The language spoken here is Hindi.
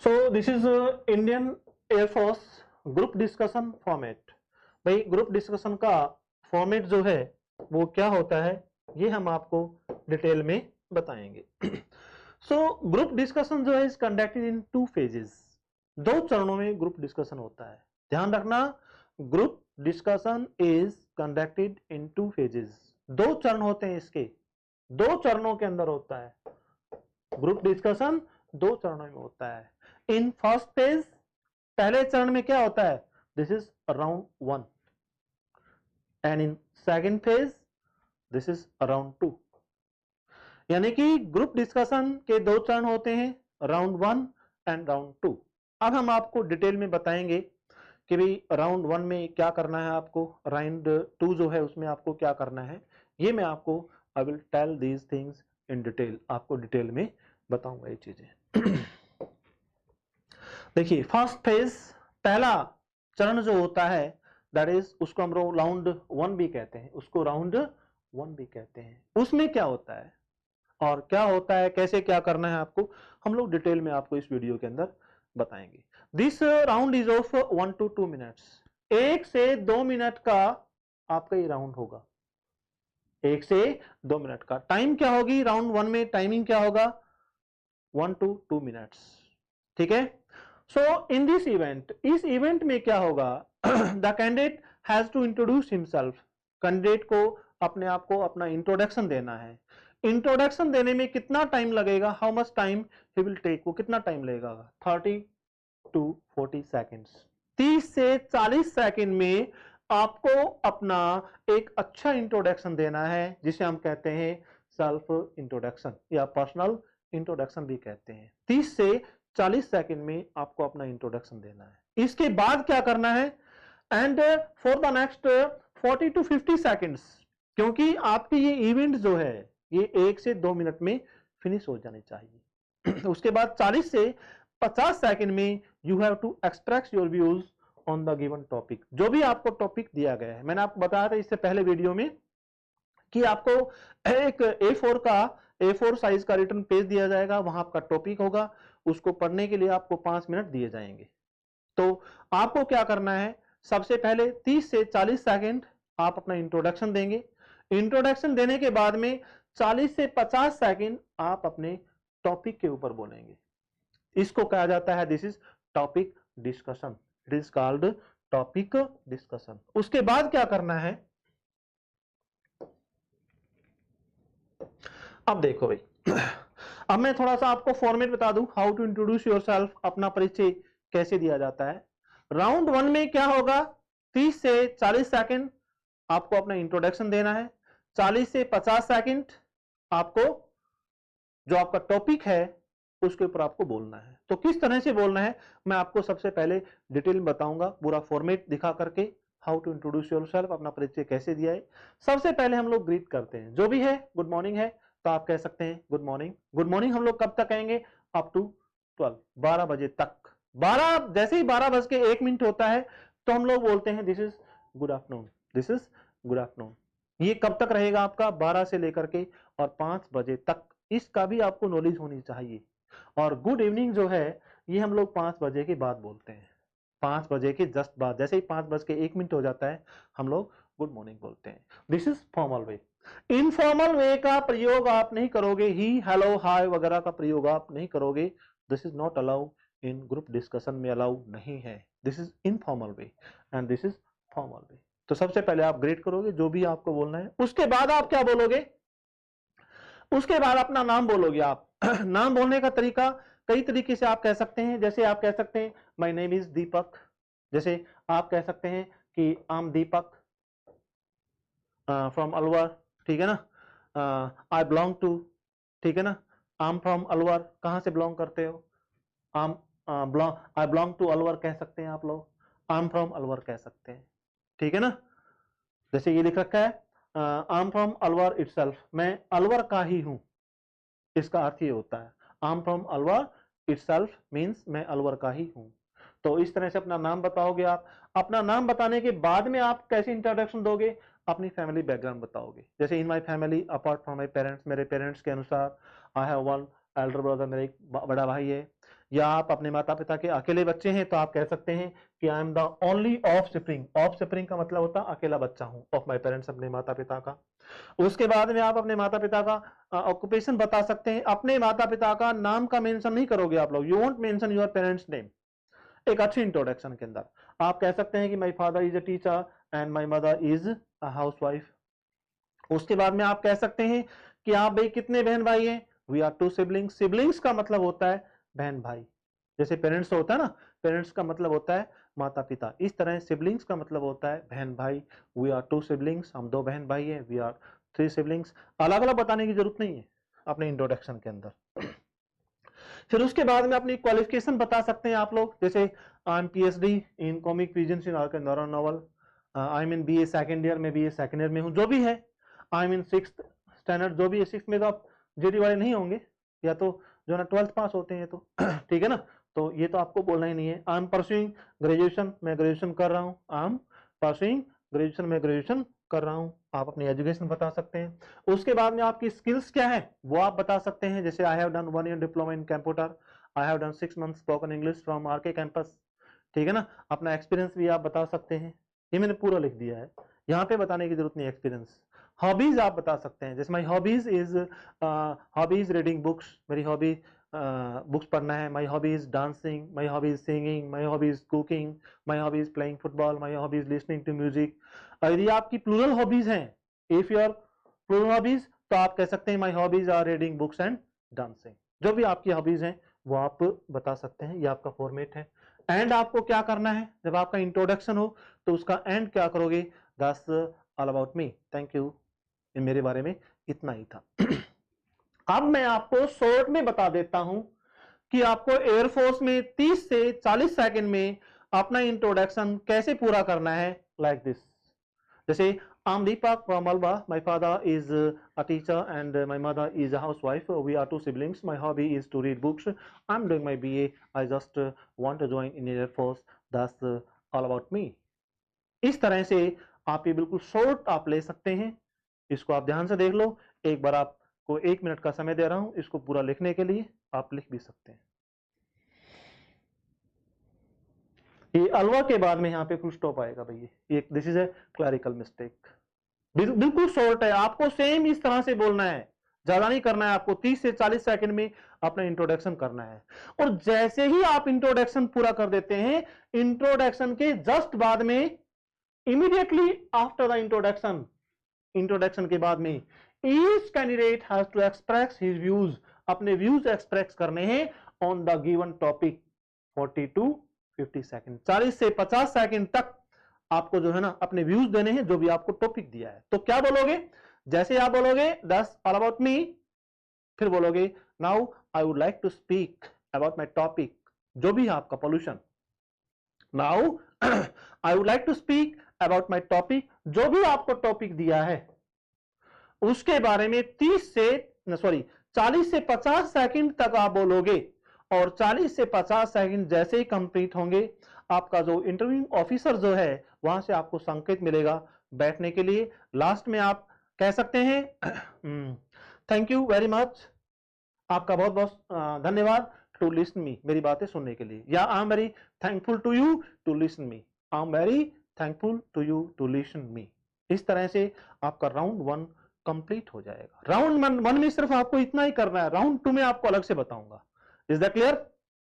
So this is Indian air force group discussion format. भाई ग्रुप डिस्कशन का फॉर्मेट जो है वो क्या होता है ये हम आपको डिटेल में बताएंगे। सो ग्रुप डिस्कशन जो है इज कंडक्टेड इन 2 फेजेस। 2 चरणों में ग्रुप डिस्कशन होता है। ध्यान रखना, group discussion is conducted in 2 phases. 2 चरण होते हैं इसके, 2 चरणों के अंदर होता है ग्रुप डिस्कशन। 2 चरणों में होता है। इन फर्स्ट फेज, पहले चरण में क्या होता है, this is round 1 and in second phase this is round 2। यानी कि ग्रुप डिस्कशन के 2 चरण होते हैं, राउंड 1 एंड राउंड 2। अब हम आपको डिटेल में बताएंगे कि भाई राउंड 1 में क्या करना है आपको, राउंड 2 जो है उसमें आपको क्या करना है। ये मैं आपको I will tell these things in detail, आपको डिटेल में बताऊंगा ये चीजें। देखिए फर्स्ट फेज, पहला चरण जो होता है दैट इज, उसको हम राउंड 1 भी कहते हैं, उसको राउंड 1 भी कहते हैं। उसमें क्या होता है और क्या होता है, कैसे क्या करना है आपको, हम लोग डिटेल में आपको इस वीडियो के अंदर बताएंगे। This round is of 1 to 2 minutes. 1 से 2 मिनट का आपका ये राउंड होगा। 1 से 2 मिनट का टाइम क्या होगी, राउंड 1 में टाइमिंग क्या होगा, 1 to 2 मिनट्स। ठीक है। सो इन दिस इवेंट, इस इवेंट में क्या होगा, the candidate has to introduce himself. Candidate को अपने आप को अपना इंट्रोडक्शन देना है। इंट्रोडक्शन देने में कितना टाइम लगेगा, how much time he will take, वो कितना टाइम लगेगा, 30 to 40 सेकेंड्स। 30 से 40 सेकेंड में आपको अपना एक अच्छा इंट्रोडक्शन देना है, जिसे हम कहते हैं सेल्फ इंट्रोडक्शन या पर्सनल इंट्रोडक्शन भी कहते हैं। 30 से 40 सेकंड में आपको अपना इंट्रोडक्शन देना है। इसके बाद क्या करना है, and for the next 40 to 50 seconds, क्योंकि आपकी ये इवेंट जो है ये 1 से 2 मिनट में फिनिश हो जानी चाहिए। उसके बाद 40 से 50 सेकंड में you have to express your views on the given topic. जो भी आपको टॉपिक दिया गया है, मैंने आपको बताया था इससे पहले वीडियो में कि आपको एक A4 साइज का रिटर्न पेज दिया जाएगा, वहां आपका टॉपिक होगा, उसको पढ़ने के लिए आपको 5 मिनट दिए जाएंगे। तो आपको क्या करना है, सबसे पहले 30 से 40 सेकंड आप अपना इंट्रोडक्शन देंगे। इंट्रोडक्शन देने के बाद में 40 से 50 सेकंड आप अपने टॉपिक के ऊपर बोलेंगे। इसको कहा जाता है this is topic discussion. It is called topic discussion. उसके बाद क्या करना है, अब देखो भाई, अब मैं थोड़ा सा आपको फॉर्मेट बता दूं, हाउ टू इंट्रोड्यूस योरसेल्फ, अपना परिचय कैसे दिया जाता है। राउंड 1 में क्या होगा, 30 से 40 सेकंड आपको अपना इंट्रोडक्शन देना है। 40 से 50 सेकंड आपको जो आपका टॉपिक है उसके ऊपर आपको बोलना है। तो किस तरह से बोलना है मैं आपको सबसे पहले डिटेल में बताऊंगा, पूरा फॉर्मेट दिखा करके, हाउ टू इंट्रोड्यूस योरसेल्फ, अपना परिचय कैसे दिया है। सबसे पहले हम लोग ग्रीट करते हैं, जो भी है गुड मॉर्निंग है तो आप कह सकते हैं गुड मॉर्निंग। गुड मॉर्निंग हम लोग कब तक कहेंगे, अप टू 12 बजे तक। 12 जैसे ही 12:01 होता है तो हम लोग बोलते हैं this is good afternoon, this is good afternoon. ये कब तक रहेगा आपका, 12 से लेकर के और 5 बजे तक। इसका भी आपको नॉलेज होनी चाहिए। और गुड इवनिंग जो है ये हम लोग 5 बजे के बाद बोलते हैं। 5 बजे के जस्ट बाद, जैसे ही 5:01 हो जाता है हम लोग गुड मॉर्निंग बोलते हैं। This is formal way. Informal वे का प्रयोग आप नहीं करोगे, ही हेलो हाय वगैरह का प्रयोग आप नहीं करोगे। This is not allow in group discussion में, अलाउ नहीं है। This is informal way and this is formal way. तो सबसे पहले आप ग्रेट करोगे जो भी आपको बोलना है। उसके बाद आप क्या बोलोगे, उसके बाद अपना नाम बोलोगे आप। नाम बोलने का तरीका कई तरीके से आप कह सकते हैं। जैसे आप कह सकते हैं माय नेम इज दीपक, जैसे आप कह सकते हैं कि आम दीपक फ्रॉम अलवर, ठीक है ना। आई बिलोंग टू, ठीक है ना। आम फ्रॉम अलवर, कहां से बिलोंग करते हो, आम आई बिलोंग टू अलवर कह सकते हैं आप लोग, आम फ्रॉम अलवर कह सकते हैं, ठीक है ना। जैसे ये लिख रखा है I am from Alwar itself, मैं अलवर का ही हूं। इसका अर्थ ये होता है I am from Alwar itself means मैं अलवर का ही हूं। तो इस तरह से अपना नाम बताओगे आप। अपना नाम बताने के बाद में आप कैसे इंट्रोडक्शन दोगे, अपनी फैमिली बैकग्राउंड बताओगे। जैसे in my family apart from my parents, मेरे पेरेंट्स के अनुसार I have one Elder brother, मेरा एक बड़ा भाई है। या आप अपने माता पिता के अकेले बच्चे हैं तो आप कह सकते हैं कि I am the only offspring. Offspring का मतलब होता है अकेला बच्चा हूं, ऑफ माय पेरेंट्स, अपने माता पिता का। उसके बाद में आप अपने माता पिता का ऑक्यूपेशन बता सकते हैं। अपने माता पिता का नाम का मेंशन नहीं करोगे आप लोग, you won't mention your parents name. एक अच्छी इंट्रोडक्शन के अंदर आप कह सकते हैं कि my father is a teacher and my mother is a housewife. उसके बाद में आप कह सकते हैं कि आप भाई कितने बहन भाई हैं, वी आर 2 सिबलिंग्स। सिबलिंग्स का मतलब होता है बहन भाई, जैसे पेरेंट्स होता है ना, पेरेंट्स का मतलब होता है माता पिता, इस तरह सिबलिंग्स का मतलब होता है बहन भाई। वी आर 2 सिबलिंग्स, हम 2 बहन भाई हैं। We are 3 siblings. अलग अलग बताने की जरूरत नहीं है अपने इंट्रोडक्शन के अंदर। फिर उसके बाद में अपनी क्वालिफिकेशन बता सकते हैं आप लोग, जैसे I am PhD in comic visions in Arkan novel, I am in BA second year में, बीए सेकंड ईयर में हूं, जो भी है। I am in 6th standard, जो भी है। 6th में तो आप जेडी वाले नहीं होंगे, या तो जो ना 12th पास होते हैं तो ठीक है ना, तो ये तो आपको बोलना ही नहीं है। आई एम परस्यूइंग ग्रेजुएशन, मैं ग्रेजुएशन कर रहा हूँ। आई एम परस्यूइंग ग्रेजुएशन, मैं ग्रेजुएशन कर रहा हूँ। आप अपनी एजुकेशन बता सकते हैं। उसके बाद में आपकी स्किल्स क्या है वो आप बता सकते हैं, जैसे I have done 1 year diploma in computer, I have done 6 months spoken English from RK campus, ठीक है ना। अपना एक्सपीरियंस भी आप बता सकते हैं। ये मैंने पूरा लिख दिया है, यहाँ पे बताने की जरूरत नहीं एक्सपीरियंस। हॉबीज आप बता सकते हैं, जैसे my hobby is reading books, मेरी हॉबी बुक्स पढ़ना है। My hobby is dancing, my hobby is singing, my hobby is cooking, my hobby is playing football, my hobby is listening to music. यदि आपकी प्लूरल हॉबीज हैं, इफ योर प्लूरल हॉबीज, तो आप कह सकते हैं my hobbies are reading books and dancing. जो भी आपकी हॉबीज हैं वो आप बता सकते हैं, ये आपका फॉर्मेट है। एंड आपको क्या करना है, जब आपका इंट्रोडक्शन हो तो उसका एंड क्या करोगे, that's all about me, thank you, मेरे बारे में इतना ही था। अब मैं आपको शॉर्ट में बता देता हूं कि आपको एयरफोर्स में 30 से 40 सेकंड में अपना इंट्रोडक्शन कैसे पूरा करना है, लाइक दिस। जैसे I'm Deepak from Alba. My father is a teacher and my mother is a housewife. We are 2 siblings. My hobby is to read books. I'm doing my BA. I just want to join in Air Force. That's all about me. इस तरह से आप ये बिल्कुल शॉर्ट आप ले सकते हैं। इसको आप ध्यान से देख लो। एक बार आपको 1 मिनट का समय दे रहा हूं इसको पूरा लिखने के लिए, आप लिख भी सकते हैं। ये अलवा के बाद में यहाँ पे फुल स्टॉप आएगा भैया, this is a clerical mistake. बिल्कुल शॉर्ट है, आपको सेम इस तरह से बोलना है, ज्यादा नहीं करना है आपको। 30 से 40 सेकंड में अपना इंट्रोडक्शन करना है। और जैसे ही आप इंट्रोडक्शन पूरा कर देते हैं, इंट्रोडक्शन के जस्ट बाद में, इमीडिएटली आफ्टर द इंट्रोडक्शन के बाद में, each candidate has to express his views, अपने व्यूज एक्सप्रेस करने हैं on the given topic. 40 to 50 second, 40 से 50 सेकंड तक आपको जो है ना अपने व्यूज देने हैं, जो भी आपको टॉपिक दिया है। तो क्या बोलोगे, जैसे आप बोलोगे दैट्स ऑल अबाउट मी, फिर बोलोगे now I would like to speak about my topic, जो भी है आपका pollution. Now I would like to speak about my topic, जो भी आपको टॉपिक दिया है उसके बारे में 40 से 50 सेकंड तक आप बोलोगे। और 40 से 50 सेकंड जैसे ही कंप्लीट होंगे, आपका जो इंटरव्यू ऑफिसर जो है वहां से आपको संकेत मिलेगा बैठने के लिए। लास्ट में आप कह सकते हैं थैंक यू वेरी मच, आपका बहुत बहुत धन्यवाद टू लिसन मी, मेरी बातें सुनने के लिए, या I am very thankful to you to listen me, I am very thankful to you to listen me. इस तरह से आपका राउंड 1 कंप्लीट हो जाएगा। राउंड 1 में सिर्फ आपको इतना ही करना है, राउंड 2 में आपको अलग से बताऊंगा। Is that clear?